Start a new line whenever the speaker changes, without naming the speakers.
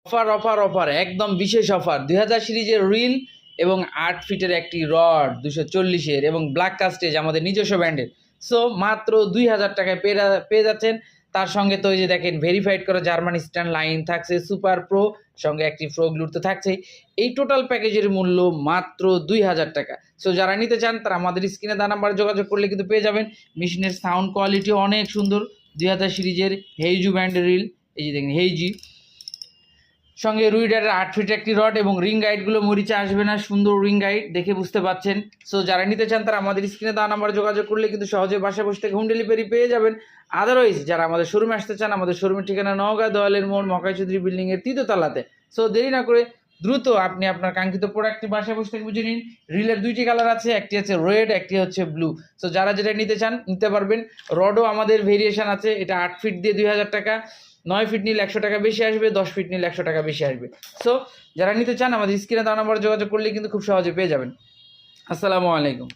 Offer offer offer একদম বিশেষ offer 2000 সিরিজের রিল এবং 8 ফিটের একটি রড 240-এর এবং ব্ল্যাক কাস্টেজ আমাদের নিজস্ব ব্র্যান্ডের। সো মাত্র 2000 টাকায় পেয়ে যাচ্ছেন। তার সঙ্গে তো ওই যে দেখেন ভেরিফাইড করা জার্মান স্ট্যান্ড লাইন থাকছে, সুপার প্রো সঙ্গে একটি ফ্রো গ্লুর তো থাকছেই। এই টোটাল প্যাকেজের মূল্য মাত্র 2000 টাকা। সো যারা নিতে চান তারা আমাদের স্ক্রিনে দেওয়া নাম্বারে যোগাযোগ করলে কিন্তু পেয়ে যাবেন। মেশিনের সাউন্ড কোয়ালিটি অনেক সুন্দর। 2000 সিরিজের হেইজু ব্র্যান্ডের রিল, এই যে দেখেন হেইজি, সঙ্গে রুইডারের 8 ফিট একটি রড এবং রিং গাইডগুলো মরিচে আসবে না, সুন্দর রিং গাইড দেখে বুঝতে পাচ্ছেন। সো যারা নিতে চান তারা আমাদের স্ক্রিনে দেওয়া নাম্বারে যোগাযোগ করলে কিন্তু সহজে বাসায় বসে থেকে হোম ডেলিভারি পেয়ে যাবেন। আদারওয়াইজ যারা আমাদের শোরুমে আসতে চান, আমাদের শোরুমের ঠিকানা নওগাঁ দোয়ালের মোড় মকাই চৌধুরী বিল্ডিংয়ের 3য় তলাতে। সো দেরি না করে দ্রুত আপনি আপনার কাঙ্ক্ষিত প্রোডাক্টটি বাসায় বসে থেকে বুঝে নিন। রিলের 2টি কালার আছে, একটি হচ্ছে রেড, একটি হচ্ছে ব্লু। সো যারা যেটা নিতে চান নিতে পারবেন। রডও আমাদের ভেরিয়েশন আছে, এটা 8 ফিট দিয়ে 2000 টাকা, 9 ফিট নিলে 100 টাকা বেশি আসবে, 10 ফিট নিলে 100 টাকা বেশি আসবে। সো যারা নিতে চান আমাদের স্ক্রিনে দেওয়া নাম্বারে যোগাযোগ করলে কিন্তু খুব সহজে পেয়ে যাবেন। আসসালামু আলাইকুম।